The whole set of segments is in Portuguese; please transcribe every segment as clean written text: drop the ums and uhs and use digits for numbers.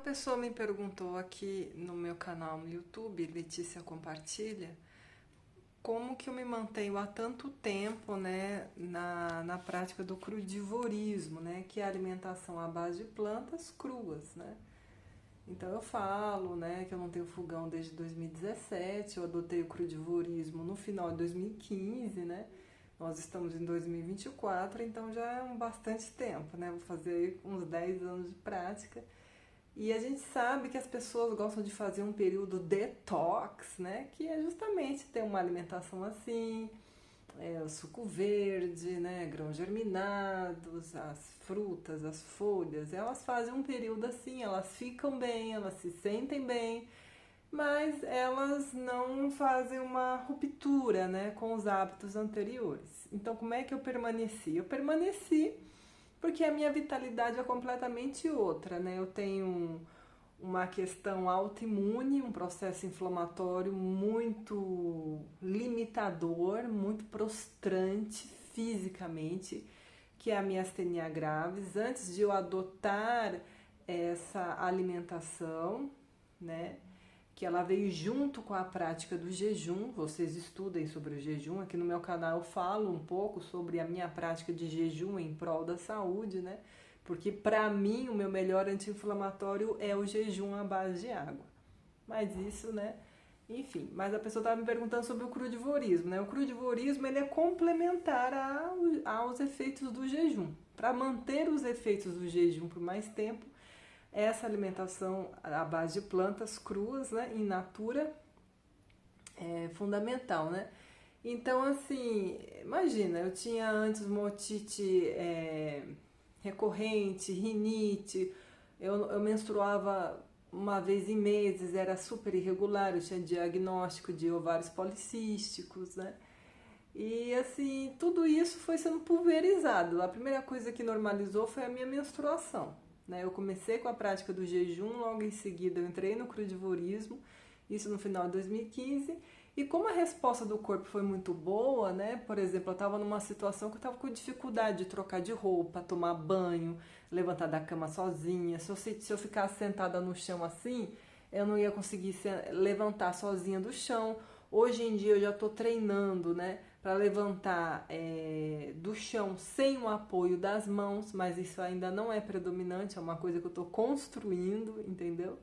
pessoa me perguntou aqui no meu canal no YouTube, Letícia Compartilha, como que eu me mantenho há tanto tempo, né, na prática do crudivorismo, né, que é a alimentação à base de plantas cruas, né. Então eu falo, né, que eu não tenho fogão desde 2017, eu adotei o crudivorismo no final de 2015, né. Nós estamos em 2024, então já é um bastante tempo, né, vou fazer aí uns 10 anos de prática. E a gente sabe que as pessoas gostam de fazer um período detox, né? Que é justamente ter uma alimentação assim, o suco verde, né? Grãos germinados, as frutas, as folhas. Elas fazem um período assim, elas ficam bem, elas se sentem bem, mas elas não fazem uma ruptura, né? Com os hábitos anteriores. Então, como é que eu permaneci? Eu permaneci porque a minha vitalidade é completamente outra, né? Eu tenho uma questão autoimune, um processo inflamatório muito limitador, muito prostrante fisicamente, que é a miastenia gravis. Antes de eu adotar essa alimentação, né? Que ela veio junto com a prática do jejum. Vocês estudem sobre o jejum. Aqui no meu canal eu falo um pouco sobre a minha prática de jejum em prol da saúde, né? Porque para mim o meu melhor anti-inflamatório é o jejum à base de água. Mas isso, né? Enfim, mas a pessoa estava me perguntando sobre o crudivorismo, né? O crudivorismo ele é complementar aos efeitos do jejum. Para manter os efeitos do jejum por mais tempo, essa alimentação à base de plantas cruas, né, in natura, é fundamental, né? Então, assim, imagina, eu tinha antes uma otite recorrente, rinite, eu menstruava uma vez em meses, era super irregular, eu tinha diagnóstico de ovários policísticos, né? E assim, tudo isso foi sendo pulverizado. A primeira coisa que normalizou foi a minha menstruação, né? Eu comecei com a prática do jejum, logo em seguida eu entrei no crudivorismo, isso no final de 2015. E como a resposta do corpo foi muito boa, né? Por exemplo, eu estava numa situação que eu estava com dificuldade de trocar de roupa, tomar banho, levantar da cama sozinha. Se eu ficasse sentada no chão assim, eu não ia conseguir levantar sozinha do chão. Hoje em dia eu já estou treinando, né, para levantar do chão sem o apoio das mãos, mas isso ainda não é predominante, é uma coisa que eu estou construindo, entendeu?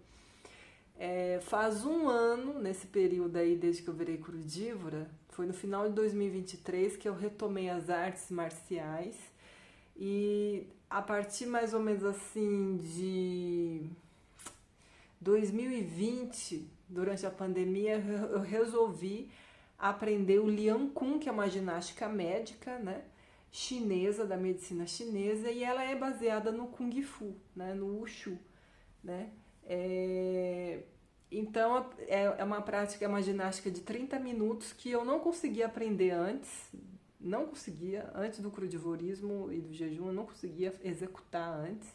Faz um ano, nesse período aí, desde que eu virei crudívora, foi no final de 2023 que eu retomei as artes marciais e a partir mais ou menos assim de 2020, durante a pandemia, eu resolvi aprender o Liang Kun, que é uma ginástica médica, né, chinesa, da medicina chinesa, e ela é baseada no Kung Fu, né, no Wushu, né. Então é uma prática, é uma ginástica de 30 minutos que eu não conseguia aprender antes, não conseguia, antes do crudivorismo e do jejum, eu não conseguia executar antes.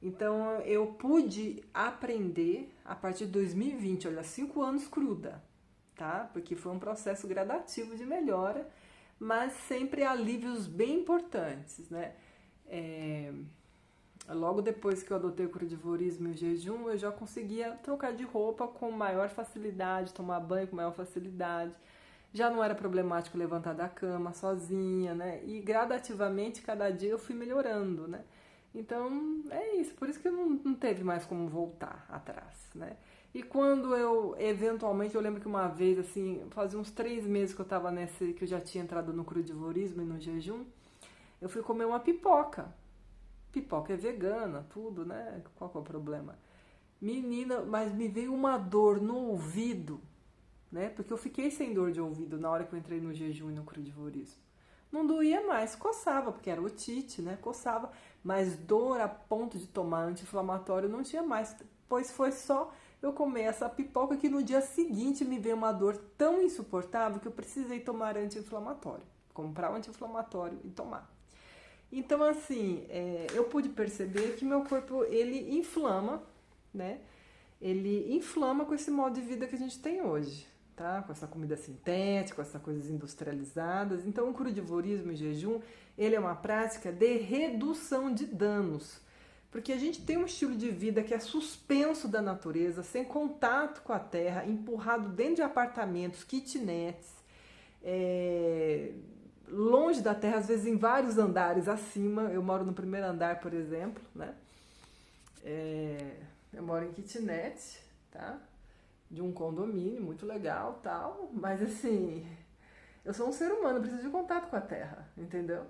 Então eu pude aprender a partir de 2020, olha, 5 anos cruda, tá? Porque foi um processo gradativo de melhora, mas sempre alívios bem importantes, né? Logo depois que eu adotei o crudivorismo e o jejum, eu já conseguia trocar de roupa com maior facilidade, tomar banho com maior facilidade. Já não era problemático levantar da cama sozinha, né? E gradativamente, cada dia eu fui melhorando, né? Então, é isso. Por isso que não teve mais como voltar atrás, né? E quando eventualmente, eu lembro que uma vez, assim, fazia uns 3 meses que eu tava que eu já tinha entrado no crudivorismo e no jejum, eu fui comer uma pipoca. Pipoca é vegana, tudo, né? Qual que é o problema? Menina, mas me veio uma dor no ouvido, né? Porque eu fiquei sem dor de ouvido na hora que eu entrei no jejum e no crudivorismo. Não doía mais, coçava, porque era otite, né? Coçava, mas dor a ponto de tomar anti-inflamatório não tinha mais, pois foi só eu comer essa pipoca que no dia seguinte me veio uma dor tão insuportável que eu precisei tomar anti-inflamatório, comprar um anti-inflamatório e tomar. Então, assim, eu pude perceber que meu corpo, ele inflama, né? Ele inflama com esse modo de vida que a gente tem hoje, tá? Com essa comida sintética, com essas coisas industrializadas. Então, o crudivorismo e jejum, ele é uma prática de redução de danos. Porque a gente tem um estilo de vida que é suspenso da natureza, sem contato com a terra, empurrado dentro de apartamentos, kitnets, longe da terra, às vezes em vários andares acima. Eu moro no primeiro andar, por exemplo, né? Eu moro em kitnet, tá? De um condomínio muito legal, tal, mas assim, eu sou um ser humano, preciso de contato com a terra, entendeu?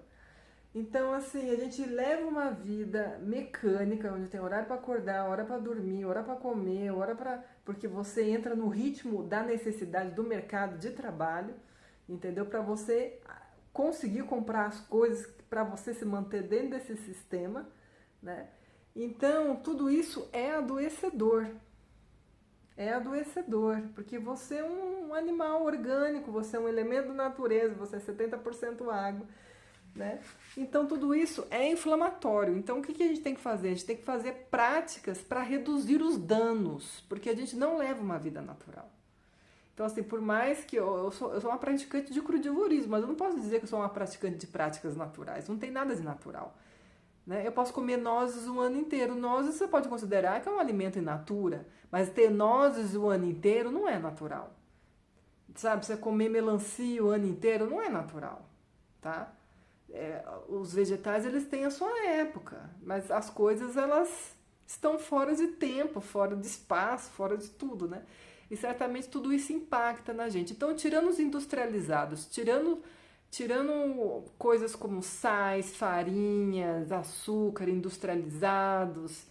Então, assim, a gente leva uma vida mecânica, onde tem horário para acordar, hora para dormir, hora para comer, hora para... Porque você entra no ritmo da necessidade do mercado de trabalho, entendeu? Para você conseguir comprar as coisas, para você se manter dentro desse sistema, né? Então, tudo isso é adoecedor. É adoecedor, porque você é um animal orgânico, você é um elemento da natureza, você é 70% água, né? Então tudo isso é inflamatório. Então o que a gente tem que fazer? A gente tem que fazer práticas para reduzir os danos, porque a gente não leva uma vida natural. Então assim, por mais que eu sou uma praticante de crudivorismo, mas eu não posso dizer que eu sou uma praticante de práticas naturais, não tem nada de natural, né? Eu posso comer nozes o ano inteiro. Nozes você pode considerar que é um alimento in natura, mas ter nozes o ano inteiro não é natural. Sabe, você comer melancia o ano inteiro não é natural, tá? Os vegetais, eles têm a sua época, mas as coisas, elas estão fora de tempo, fora de espaço, fora de tudo, né? E certamente tudo isso impacta na gente. Então, tirando os industrializados, tirando coisas como sais, farinhas, açúcar industrializados,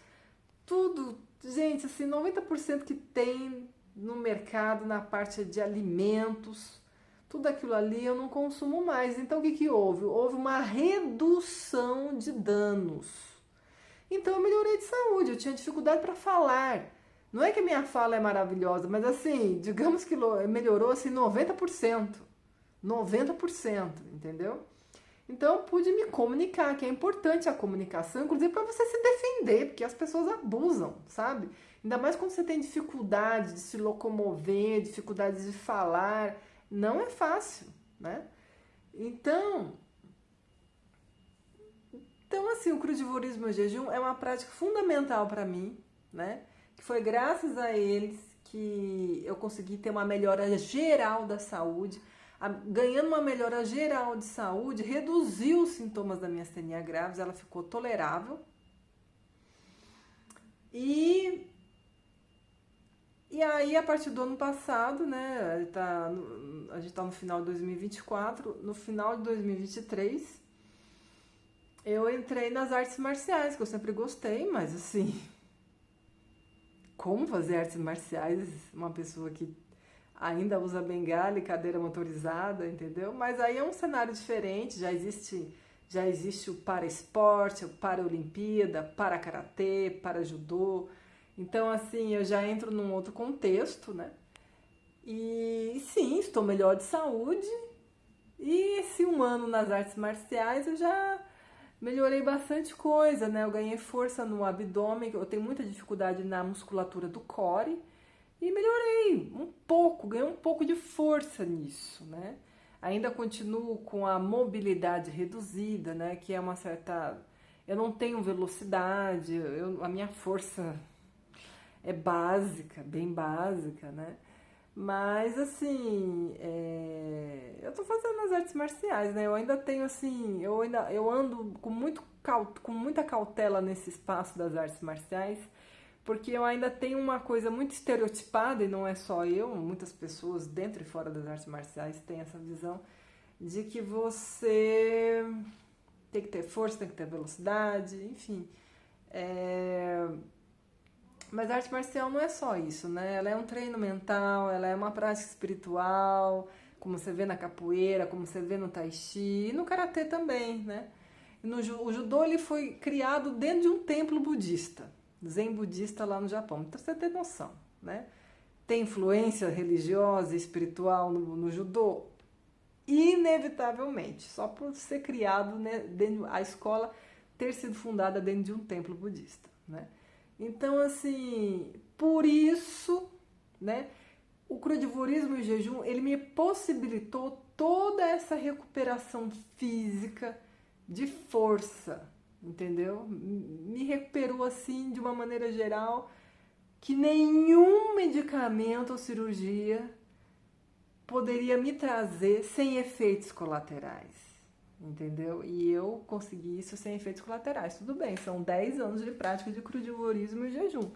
tudo, gente, assim, 90% que tem no mercado, na parte de alimentos, tudo aquilo ali eu não consumo mais. Então o que houve? Houve uma redução de danos. Então eu melhorei de saúde, eu tinha dificuldade para falar. Não é que a minha fala é maravilhosa, mas assim, digamos que melhorou assim 90%. 90%, entendeu? Então eu pude me comunicar, que é importante a comunicação, inclusive para você se defender, porque as pessoas abusam, sabe? Ainda mais quando você tem dificuldade de se locomover, dificuldade de falar, não é fácil, né? Então assim, o crudivorismo e o jejum é uma prática fundamental para mim, né? Que foi graças a eles que eu consegui ter uma melhora geral da saúde. Ganhando uma melhora geral de saúde, reduziu os sintomas da minha astenia graves, ela ficou tolerável. E aí, a partir do ano passado, né, a gente tá no final de 2024, no final de 2023, eu entrei nas artes marciais, que eu sempre gostei, mas assim, como fazer artes marciais uma pessoa que ainda usa bengala e cadeira motorizada, entendeu? Mas aí é um cenário diferente, já existe o para-esporte, o para-olimpíada, para-karatê, para-judô. Então, assim, eu já entro num outro contexto, né? E sim, estou melhor de saúde. E esse um ano nas artes marciais eu já melhorei bastante coisa, né? Eu ganhei força no abdômen, eu tenho muita dificuldade na musculatura do core. E melhorei um pouco, ganhei um pouco de força nisso, né? Ainda continuo com a mobilidade reduzida, né? Que é uma certa... Eu não tenho velocidade, a minha força é básica, bem básica, né? Mas, assim, eu tô fazendo as artes marciais, né? Eu ainda tenho, assim, eu ando com muita cautela nesse espaço das artes marciais, porque eu ainda tenho uma coisa muito estereotipada, e não é só eu, muitas pessoas dentro e fora das artes marciais têm essa visão de que você tem que ter força, tem que ter velocidade, enfim. Mas a arte marcial não é só isso, né? Ela é um treino mental, ela é uma prática espiritual, como você vê na capoeira, como você vê no tai chi, e no karatê também, né? O judô, ele foi criado dentro de um templo budista, zen budista lá no Japão. Então você tem noção, né? Tem influência religiosa e espiritual no judô? Inevitavelmente, só por ser criado, né, a escola ter sido fundada dentro de um templo budista, né? Então, assim, por isso, né, o crudivorismo e o jejum, ele me possibilitou toda essa recuperação física de força, entendeu? Me recuperou assim de uma maneira geral que nenhum medicamento ou cirurgia poderia me trazer sem efeitos colaterais, entendeu? E eu consegui isso sem efeitos colaterais. Tudo bem, são 10 anos de prática de crudivorismo e jejum.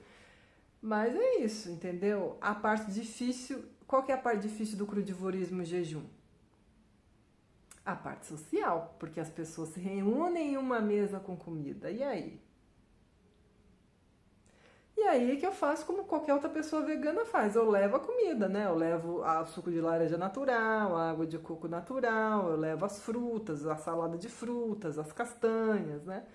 Mas é isso, entendeu? A parte difícil, qual que é a parte difícil do crudivorismo e jejum? A parte social, porque as pessoas se reúnem em uma mesa com comida. E aí? E aí que eu faço como qualquer outra pessoa vegana faz. Eu levo a comida, né? Eu levo o suco de laranja natural, a água de coco natural, eu levo as frutas, a salada de frutas, as castanhas, né?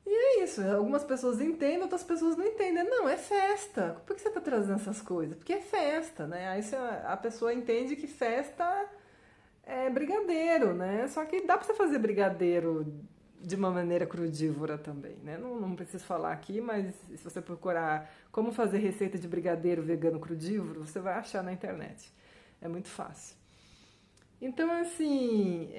E é isso. Algumas pessoas entendem, outras pessoas não entendem. Não, é festa. Por que você tá trazendo essas coisas? Porque é festa, né? Aí a pessoa entende que festa é brigadeiro, né? Só que dá pra você fazer brigadeiro de uma maneira crudívora também, né? Não preciso falar aqui, mas se você procurar como fazer receita de brigadeiro vegano crudívoro, você vai achar na internet. É muito fácil. Então, assim,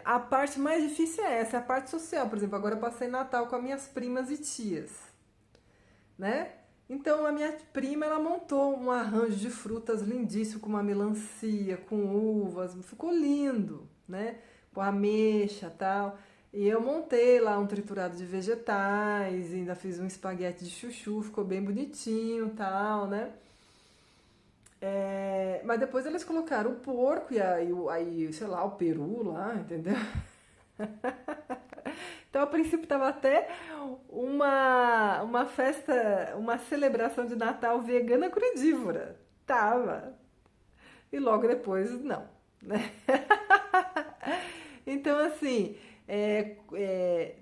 a parte mais difícil é essa, é a parte social. Por exemplo, agora eu passei Natal com as minhas primas e tias, né? Então a minha prima ela montou um arranjo de frutas lindíssimo com uma melancia, com uvas, ficou lindo, né? Com ameixa e tal. E eu montei lá um triturado de vegetais, ainda fiz um espaguete de chuchu, ficou bem bonitinho, tal, né? Mas depois eles colocaram o porco e aí, sei lá, o peru lá, entendeu? Então, a princípio, estava até uma festa, uma celebração de Natal vegana crudívora. Tava. E logo depois, não. Né? Então, assim,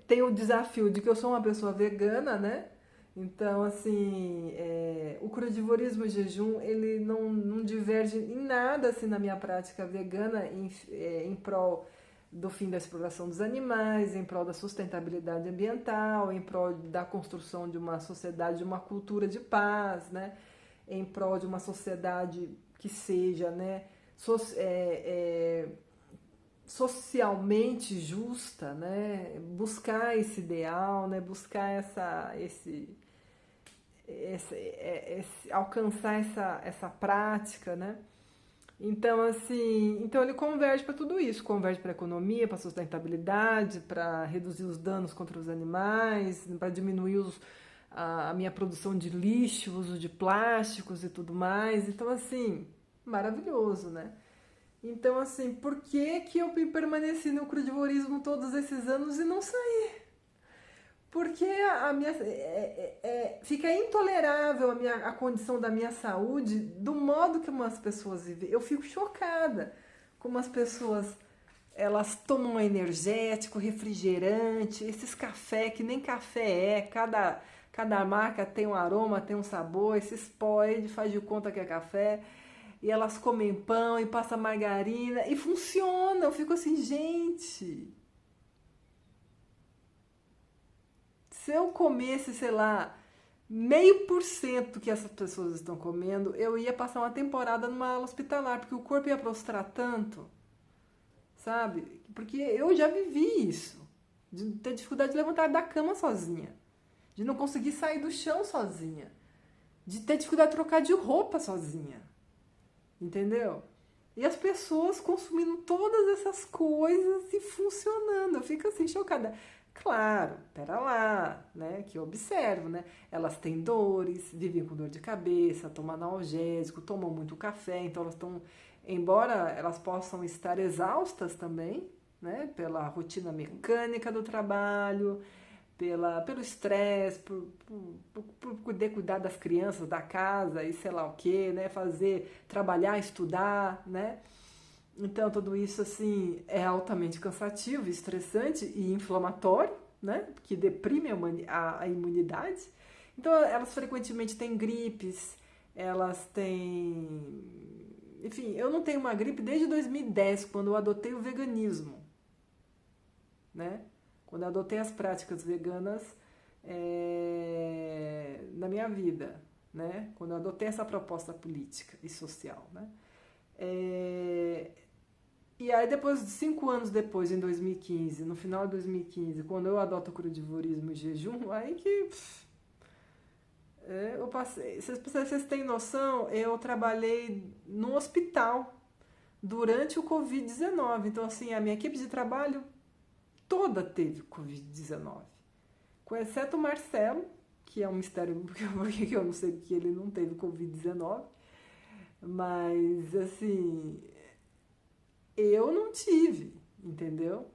tem o desafio de que eu sou uma pessoa vegana, né? Então, assim, o crudivorismo e jejum, ele não diverge em nada, assim, na minha prática vegana em prol do fim da exploração dos animais, em prol da sustentabilidade ambiental, em prol da construção de uma sociedade, de uma cultura de paz, né? Em prol de uma sociedade que seja, né, so, socialmente justa, né? Buscar esse ideal, né? Buscar alcançar essa prática, né? Então, assim, então ele converge para tudo isso, converge para a economia, para a sustentabilidade, para reduzir os danos contra os animais, para diminuir a minha produção de lixo, uso de plásticos e tudo mais. Então, assim, maravilhoso, né? Então, assim, por que que eu permaneci no crudivorismo todos esses anos e não saí? Porque fica intolerável a condição da minha saúde do modo que umas pessoas vivem. Eu fico chocada como as pessoas elas tomam energético, refrigerante, esses café que nem café cada marca tem um aroma, tem um sabor, esses pó aí faz de conta que é café. E elas comem pão e passa margarina e funciona. Eu fico assim, gente, se eu comesse, sei lá, 0,5% que essas pessoas estão comendo, eu ia passar uma temporada numa ala hospitalar, porque o corpo ia prostrar tanto, sabe? Porque eu já vivi isso, de ter dificuldade de levantar da cama sozinha, de não conseguir sair do chão sozinha, de ter dificuldade de trocar de roupa sozinha, entendeu? E as pessoas consumindo todas essas coisas e funcionando. Eu fico assim, chocada. Claro, pera lá, né? Que eu observo, né? Elas têm dores, vivem com dor de cabeça, tomam analgésico, tomam muito café, então elas estão, embora elas possam estar exaustas também, né? Pela rotina mecânica do trabalho, pelo estresse, por poder cuidar das crianças, da casa e sei lá o que, né? Trabalhar, estudar, né? Então, tudo isso, assim, é altamente cansativo, estressante e inflamatório, né? Que deprime a imunidade. Então, elas frequentemente têm gripes, elas têm... Enfim, eu não tenho uma gripe desde 2010, quando eu adotei o veganismo, né? Quando eu adotei as práticas veganas na minha vida, né? Quando eu adotei essa proposta política e social, né? E aí depois, 5 anos depois, em 2015, no final de 2015, quando eu adoto o crudivorismo e jejum, aí que eu passei. Se vocês têm noção, eu trabalhei no hospital durante o Covid-19. Então, assim, a minha equipe de trabalho toda teve Covid-19. Com exceto o Marcelo, que é um mistério, porque eu não sei porque ele não teve Covid-19. Mas, assim, eu não tive, entendeu?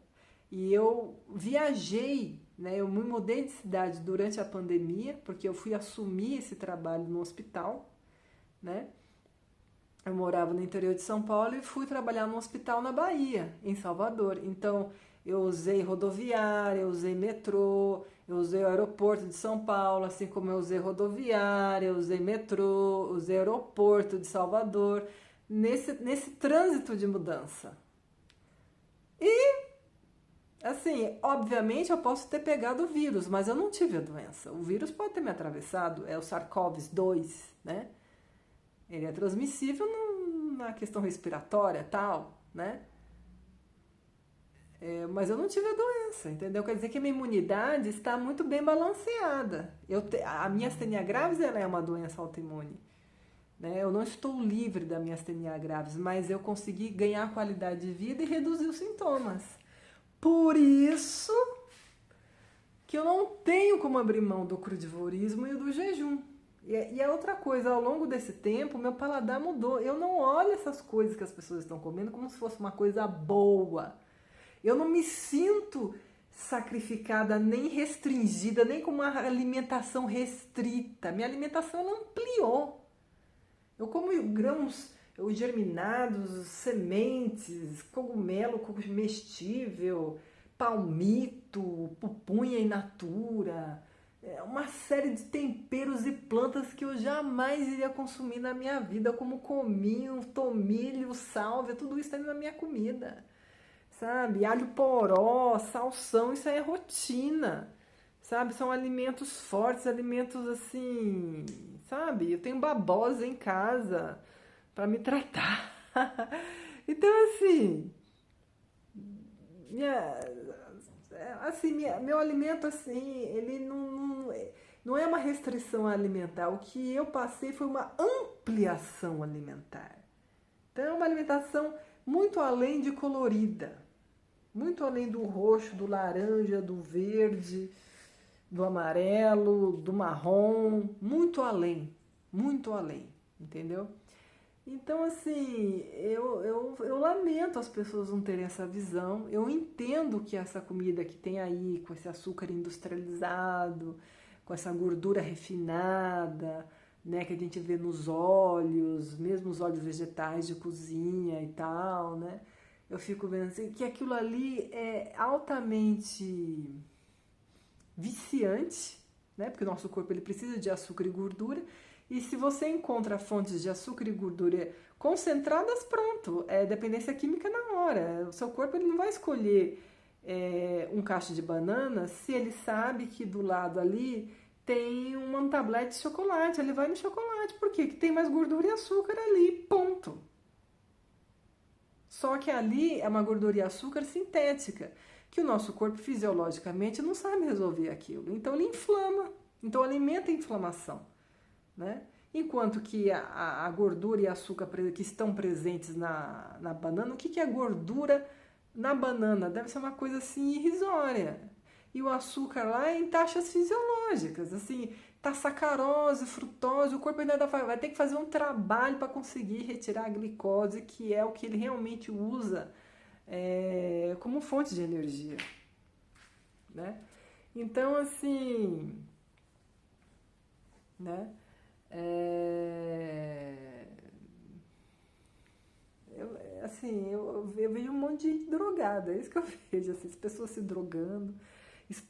E eu viajei, né? Eu me mudei de cidade durante a pandemia, porque eu fui assumir esse trabalho no hospital, né? Eu morava no interior de São Paulo e fui trabalhar no hospital na Bahia, em Salvador. Então, eu usei rodoviária, eu usei metrô, eu usei o aeroporto de São Paulo, assim como eu usei rodoviária, eu usei metrô, usei aeroporto de Salvador, nesse trânsito de mudança. E, assim, obviamente eu posso ter pegado o vírus, mas eu não tive a doença. O vírus pode ter me atravessado, é o SARS-CoV-2, né? Ele é transmissível na questão respiratória e tal, né? Mas eu não tive a doença, entendeu? Quer dizer que a minha imunidade está muito bem balanceada. A minha astenia gravis ela é uma doença autoimune, né? Eu não estou livre da minha astenia gravis, mas eu consegui ganhar qualidade de vida e reduzir os sintomas. Por isso que eu não tenho como abrir mão do crudivorismo e do jejum. E a outra coisa, ao longo desse tempo, meu paladar mudou. Eu não olho essas coisas que as pessoas estão comendo como se fosse uma coisa boa. Eu não me sinto sacrificada, nem restringida, nem com uma alimentação restrita. Minha alimentação ela ampliou. Eu como grãos germinados, sementes, cogumelo comestível, palmito, pupunha in natura, uma série de temperos e plantas que eu jamais iria consumir na minha vida, como cominho, tomilho, sálvia, tudo isso está na minha comida. Sabe? Alho poró, salsão, isso aí é rotina, sabe? São alimentos fortes, alimentos assim, sabe? Eu tenho babosa em casa para me tratar. Então, assim, minha, meu alimento, assim, ele não é uma restrição alimentar. O que eu passei foi uma ampliação alimentar. Então, é uma alimentação muito além de colorida. Muito além do roxo, do laranja, do verde, do amarelo, do marrom, muito além, entendeu? Então, assim, eu lamento as pessoas não terem essa visão. Eu entendo que essa comida que tem aí, com esse açúcar industrializado, com essa gordura refinada, né, que a gente vê nos óleos, mesmo os óleos vegetais de cozinha e tal, né? Eu fico vendo assim, que aquilo ali é altamente viciante, né? Porque o nosso corpo ele precisa de açúcar e gordura. E se você encontra fontes de açúcar e gordura concentradas, pronto, é dependência química na hora. O seu corpo ele não vai escolher um cacho de banana se ele sabe que do lado ali tem uma tablete de chocolate. Ele vai no chocolate, por quê? Porque tem mais gordura e açúcar ali, ponto. Só que ali é uma gordura e açúcar sintética, que o nosso corpo fisiologicamente não sabe resolver aquilo. Então ele inflama, então alimenta a inflamação, né? Enquanto que a gordura e açúcar que estão presentes na banana, o que é gordura na banana? Deve ser uma coisa assim irrisória. E o açúcar lá é em taxas fisiológicas, assim, tá sacarose, frutose, o corpo ainda vai ter que fazer um trabalho para conseguir retirar a glicose, que é o que ele realmente usa como fonte de energia, né? Então, assim, né? Eu vejo um monte de drogada, é isso que eu vejo, assim, as pessoas se drogando,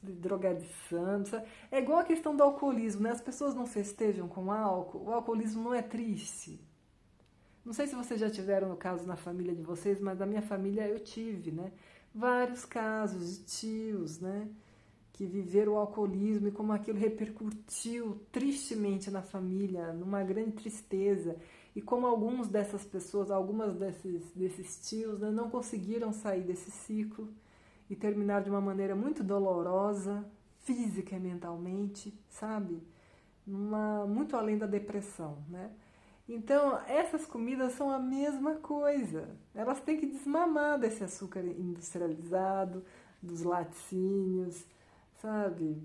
drogadiçando, sabe? É igual a questão do alcoolismo, né? As pessoas não festejam com álcool, o alcoolismo não é triste. Não sei se vocês já tiveram no caso na família de vocês, mas na minha família eu tive, né? Vários casos de tios, né? que viveram o alcoolismo e como aquilo repercutiu tristemente na família, numa grande tristeza, e como algumas dessas pessoas, algumas desses tios, né, não conseguiram sair desse ciclo e terminar de uma maneira muito dolorosa, física e mentalmente, sabe? Muito além da depressão, né? Então, essas comidas são a mesma coisa. Elas têm que desmamar desse açúcar industrializado, dos laticínios, sabe?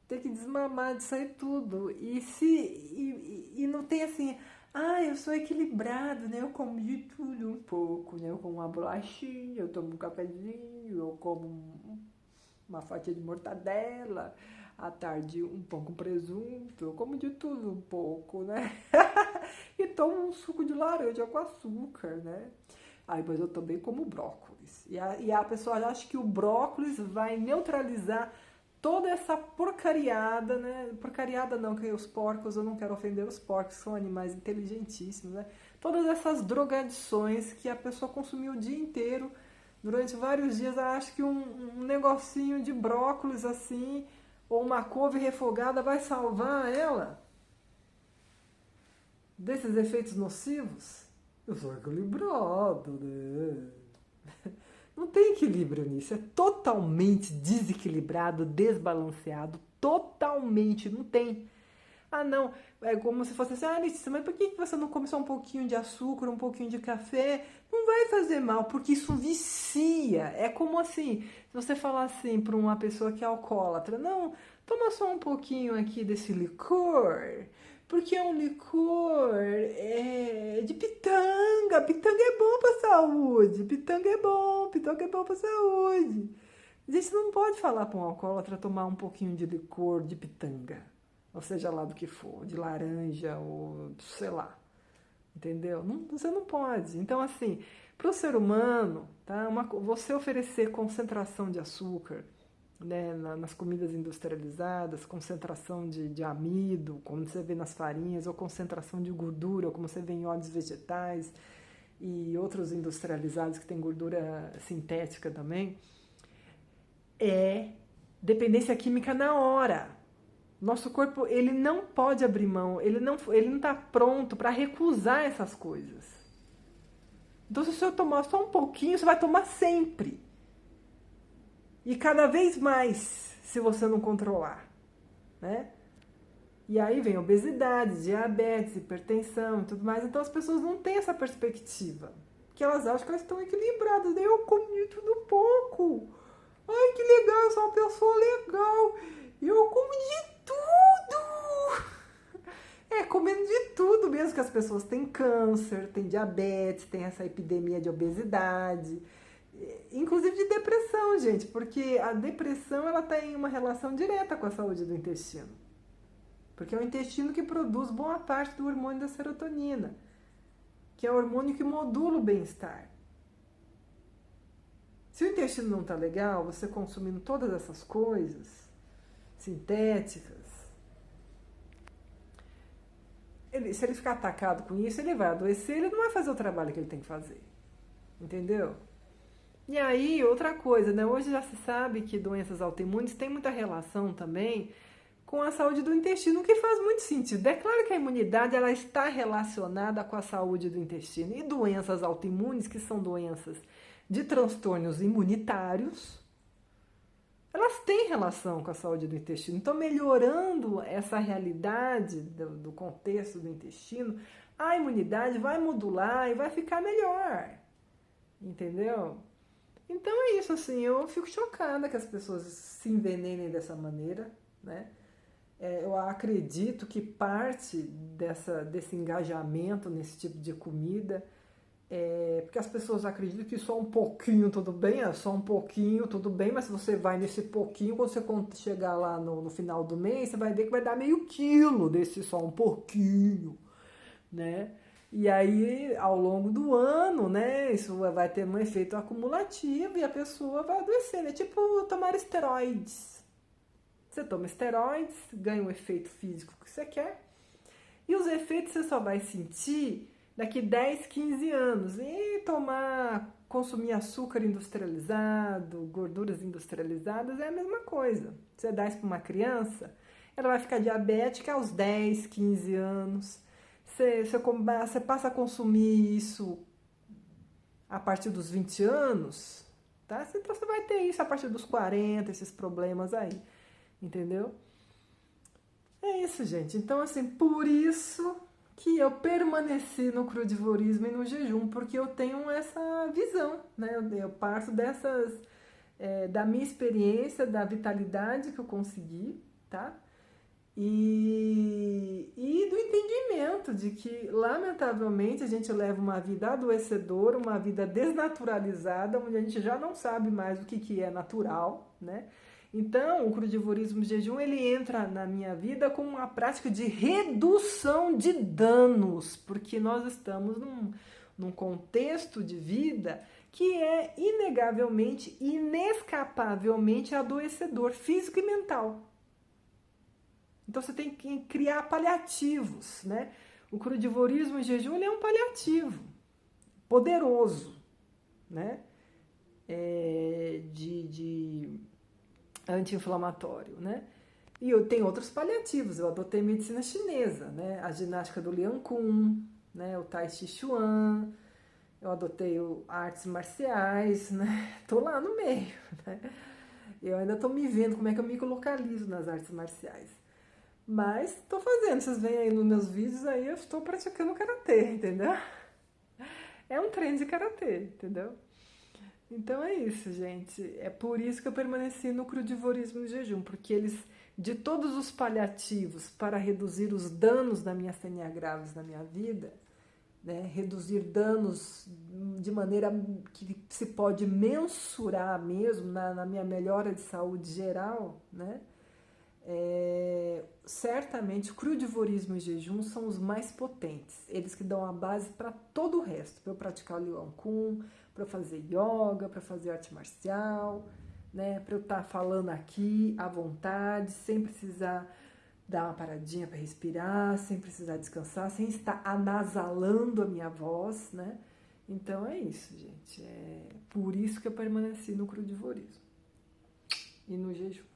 Tem que desmamar disso aí tudo. E não tem assim, eu sou equilibrado, né? Eu como de tudo um pouco, né? Eu como uma bolachinha, eu tomo um cafezinho, eu como uma fatia de mortadela, à tarde um pão com presunto, eu como de tudo um pouco, né? E tomo um suco de laranja com açúcar, né? Mas eu também como brócolis. E a pessoa acha que o brócolis vai neutralizar toda essa porcariada, né? Porcariada não, que os porcos, eu não quero ofender os porcos, são animais inteligentíssimos, né? Todas essas drogadições que a pessoa consumiu o dia inteiro, durante vários dias, ela acha que um negocinho de brócolis assim, ou uma couve refogada vai salvar ela desses efeitos nocivos. Eu sou equilibrado, né? Não tem equilíbrio nisso, é totalmente desequilibrado, desbalanceado, totalmente, não tem. Não, é como se fosse assim, Letícia, mas por que você não come só um pouquinho de açúcar, um pouquinho de café? Não vai fazer mal, porque isso vicia. É como assim, se você falar assim para uma pessoa que é alcoólatra, não, toma só um pouquinho aqui desse licor, porque é um licor de pitanga. Pitanga é bom pra saúde. Pitanga é bom pra saúde. A gente não pode falar para um alcoólatra tomar um pouquinho de licor de pitanga. Ou seja lá do que for, de laranja ou sei lá. Entendeu? Você não pode. Então, assim, para o ser humano, tá? Você oferecer concentração de açúcar, né, nas comidas industrializadas, concentração de amido, como você vê nas farinhas, ou concentração de gordura, como você vê em óleos vegetais e outros industrializados que tem gordura sintética também, é dependência química na hora. Nosso corpo, ele não pode abrir mão, ele não está pronto para recusar essas coisas. Então, se você tomar só um pouquinho, você vai tomar sempre. E cada vez mais, se você não controlar, né? E aí vem obesidade, diabetes, hipertensão e tudo mais. Então as pessoas não têm essa perspectiva. Que elas acham que elas estão equilibradas. Eu comi tudo pouco. Ai, que legal, eu sou uma pessoa legal. Eu como de tudo. Comendo de tudo mesmo, que as pessoas têm câncer, têm diabetes, têm essa epidemia de obesidade. Inclusive de depressão, gente, porque a depressão ela tem uma relação direta com a saúde do intestino. Porque é o intestino que produz boa parte do hormônio da serotonina, que é o hormônio que modula o bem-estar. Se o intestino não está legal, você consumindo todas essas coisas sintéticas, se ele ficar atacado com isso, ele vai adoecer, ele não vai fazer o trabalho que ele tem que fazer. Entendeu? E aí, outra coisa, né? Hoje já se sabe que doenças autoimunes têm muita relação também com a saúde do intestino, o que faz muito sentido. É claro que a imunidade ela está relacionada com a saúde do intestino. E doenças autoimunes, que são doenças de transtornos imunitários, elas têm relação com a saúde do intestino. Então, melhorando essa realidade do contexto do intestino, a imunidade vai modular e vai ficar melhor. Entendeu? Então é isso, assim, eu fico chocada que as pessoas se envenenem dessa maneira, né? Eu acredito que parte desse engajamento nesse tipo de comida porque as pessoas acreditam que só um pouquinho tudo bem, só um pouquinho tudo bem, mas se você vai nesse pouquinho, quando você chegar lá no final do mês, você vai ver que vai dar meio quilo desse só um pouquinho, né? E aí, ao longo do ano, né, isso vai ter um efeito acumulativo e a pessoa vai adoecer, né? Tipo tomar esteroides. Você toma esteroides, ganha o efeito físico que você quer, e os efeitos você só vai sentir daqui 10, 15 anos. E consumir açúcar industrializado, gorduras industrializadas é a mesma coisa. Você dá isso para uma criança, ela vai ficar diabética aos 10, 15 anos. Você passa a consumir isso a partir dos 20 anos, tá? Então você vai ter isso a partir dos 40, esses problemas aí, entendeu? É isso, gente. Então, assim, por isso que eu permaneci no crudivorismo e no jejum, porque eu tenho essa visão, né? Eu parto da minha experiência, da vitalidade que eu consegui, tá? E do entendimento de que, lamentavelmente, a gente leva uma vida adoecedora, uma vida desnaturalizada, onde a gente já não sabe mais o que é natural, né? Então, o crudivorismo jejum, ele entra na minha vida como uma prática de redução de danos, porque nós estamos num contexto de vida que é inegavelmente, inescapavelmente adoecedor, físico e mental. Então você tem que criar paliativos, né? O crudivorismo em jejum, ele é um paliativo poderoso, né? De anti-inflamatório, né? E eu tenho outros paliativos. Eu adotei medicina chinesa, né? A ginástica do Liang Kun, né? O Tai Chi Chuan. Eu adotei artes marciais, né? Tô lá no meio, né? Eu ainda tô me vendo como é que eu me localizo nas artes marciais. Mas tô fazendo, vocês veem aí nos meus vídeos, aí eu estou praticando karatê, entendeu? É um treino de karatê, entendeu? Então é isso, gente. É por isso que eu permaneci no crudivorismo e jejum, porque de todos os paliativos para reduzir os danos da minha CNA graves na minha vida, né, reduzir danos de maneira que se pode mensurar mesmo na minha melhora de saúde geral, né? Certamente o crudivorismo e jejum são os mais potentes, eles que dão a base para todo o resto, para eu praticar o Liang Kun, para eu fazer yoga, para fazer arte marcial, né, para eu estar falando aqui à vontade, sem precisar dar uma paradinha para respirar, sem precisar descansar, sem estar anasalando a minha voz, né? Então é isso, gente. É por isso que eu permaneci no crudivorismo e no jejum.